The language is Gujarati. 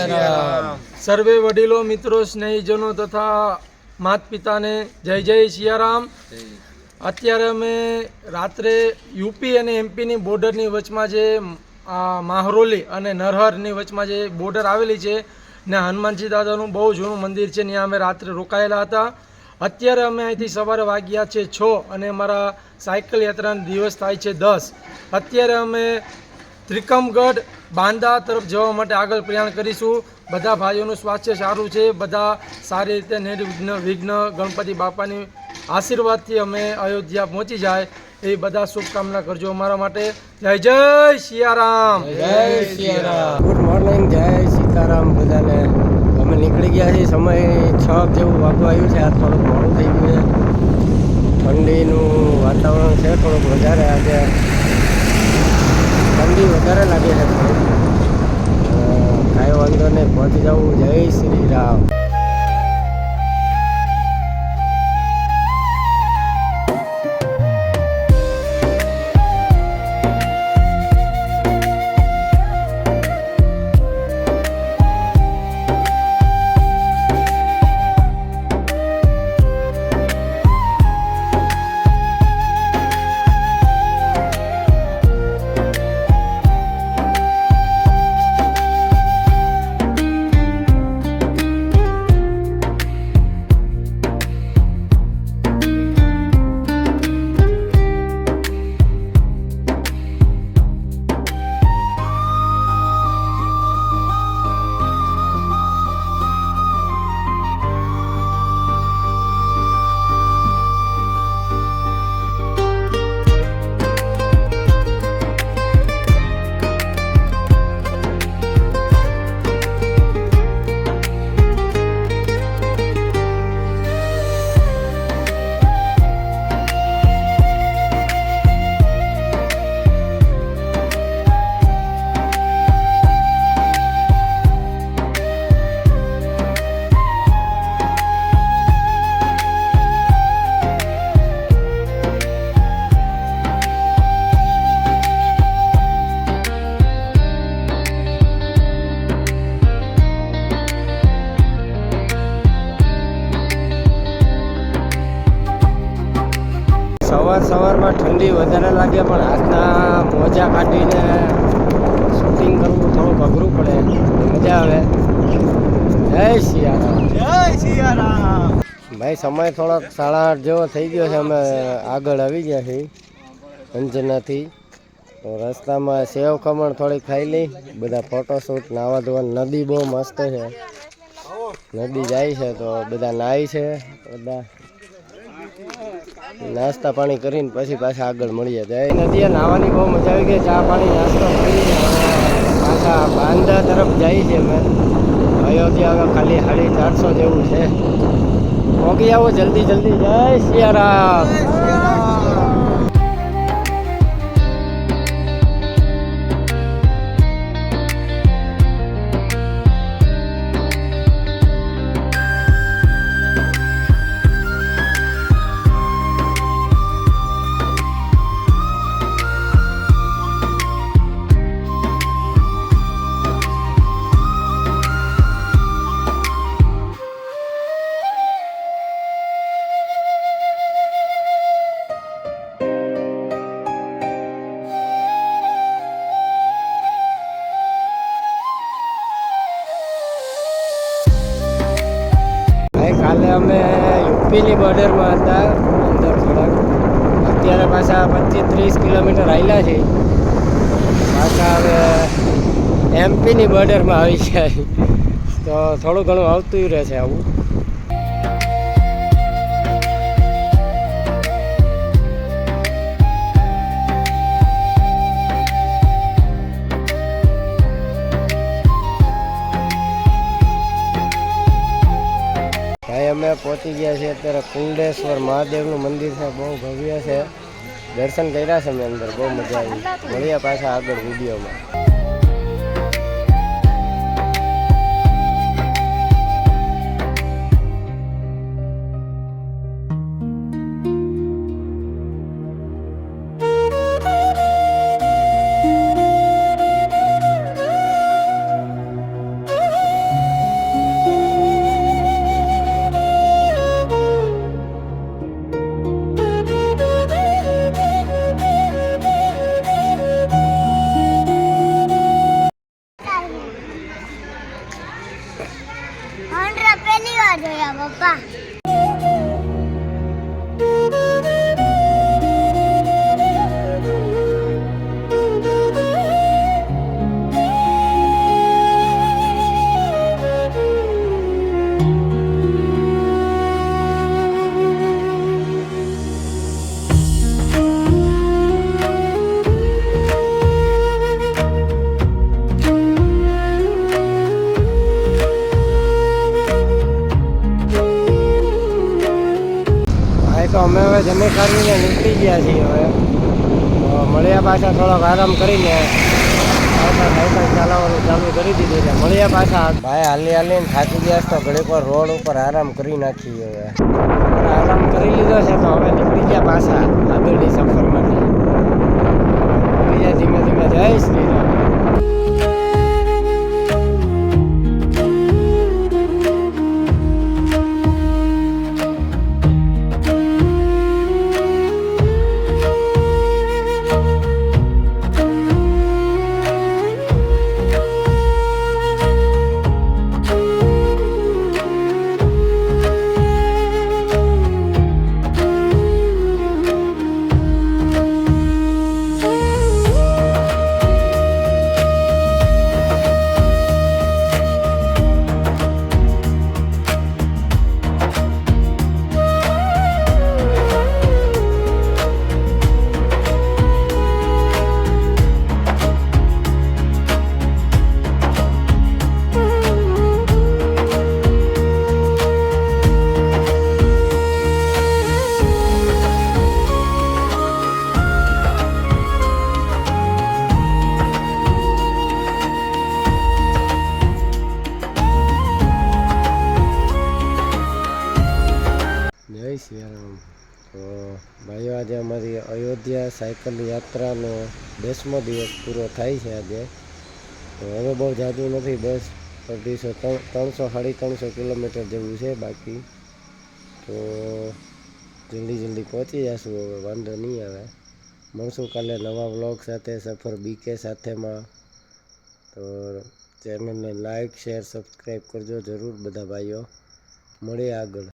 સિયારામ. સર્વે વડીલો, મિત્રો, સ્નેહીજનો તથા માત પિતાને જય જય સિયારામ. અત્યારે અમે રાત્રે યુપી અને એમપીની બોર્ડરની વચમાં જે માહરોલી અને નરહરની વચમાં જે બોર્ડર આવેલી છે ને હનુમાનજી દાદાનું બહુ જૂનું મંદિર છે, ત્યાં અમે રાત્રે રોકાયેલા હતા. અત્યારે અમે અહીંથી સવારે વાગ્યા છે 6 અને અમારા સાયકલ યાત્રાનો દિવસ થાય છે 10. અત્યારે અમે ત્રિકમગઢ બાંદા તરફ જવા માટે આગળ પ્રયાણ કરીશું. બધા ભાઈઓનું સ્વાસ્થ્ય સારું છે, બધા સારી રીતે નિર્વિઘ્ન ગણપતિ બાપાની આશીર્વાદથી અમે અયોધ્યા પહોંચી જાય એ બધા શુભકામના કરજો અમારા માટે. જય જય સિયારામ. જય સિયારામ. ગુડ મોર્નિંગ, જય સીતારામ બધાને. અમે નીકળી ગયા છીએ, સમય 6 જેવું વાગવા આવ્યું છે. આ થોડુંક મોડું થઈ ગયું છે. ઠંડીનું વાતાવરણ છે થોડુંક વધારે. આજે ઠંડી વધારે લાગે છે થોડીક. કાંઈ વાંધો નહીં, પહોંચી જવું. જય શ્રી રામ. સવારમાં ઠંડી વધારે લાગે, પણ હાથના મોજા કાઢીને શૂટિંગ કરવું થોડુંક અઘરું પડે. મજા આવે. જય સિયારામ. જય સિયારામ. ભાઈ સમય થોડોક 8:30 જેવો થઈ ગયો છે. અમે આગળ આવી ગયા છીએ અંજનાથી. તો રસ્તામાં સેવ ખમણ થોડી ખાઈ લઈ, બધા ફોટોશૂટ, નાવા ધોવા. નદી બહુ મસ્ત છે, નદી જાય છે તો બધા નાય છે. બધા નાસ્તા પાણી કરીને પછી પાછા આગળ મળીએ. જય નદીએ નાવાની બહુ મજા આવી ગઈ. ચા પાણી નાસ્તો કરી પાછા બાંદા તરફ જાય છે. અમે અયોધ્યા હવે ખાલી 450 જેવું છે. પહોંચી આવો જલ્દી જલ્દી. જય સિયારામ. કાલે અમે યુપીની બોર્ડરમાં હતા, અંદર થોડાક. અત્યારે પાછા 25-30 કિલોમીટર આવેલા છે. પાછા હવે એમપીની બોર્ડરમાં આવી જાય તો થોડું ઘણું આવતું રહે છે આવું. અમે પહોંચી ગયા છીએ અત્યારે કુંડેશ્વર મહાદેવનું મંદિર છે, બહુ ભવ્ય છે. દર્શન કર્યા છે મેં અંદર, બહુ મજા આવી. મળીએ પાછા આગળ વિડીયોમાં. વાંદરા પહેલી વાર જોયા પપ્પા. તો અમે હવે જમી ખાવીને નીકળી ગયા છીએ. હવે તો મળ્યા પાછા થોડોક આરામ કરીને પાછા સાયકલ ચલાવવાનું ચાલુ કરી દીધું છે. મળ્યા પાછા ભાઈ હાલીને થાકી ગયા છે તો ઘડીક વાર રોડ ઉપર આરામ કરી નાખીએ. હવે આરામ કરી લીધો છે તો હવે નીકળી ગયા પાછા આગળની સફર માટે. બીજા ધીમે ધીમે જય શ્રી રામ. જય સિયારામ. તો ભાઈઓ આજે અમારી અયોધ્યા સાયકલ યાત્રાનો 10મો દિવસ પૂરો થાય છે આજે. તો હવે બહુ જાજુ નથી, બસ 300-350 કિલોમીટર જેવું છે બાકી. તો જલ્દી પહોંચી જશું, હવે વાંધો નહીં આવે. મળશું કાલે નવા વ્લોગ સાથે, સફર બીકે સાથેમાં. તો ચેનલને લાઈક શેર સબસ્ક્રાઈબ કરજો જરૂર બધા ભાઈઓ. મળીએ આગળ.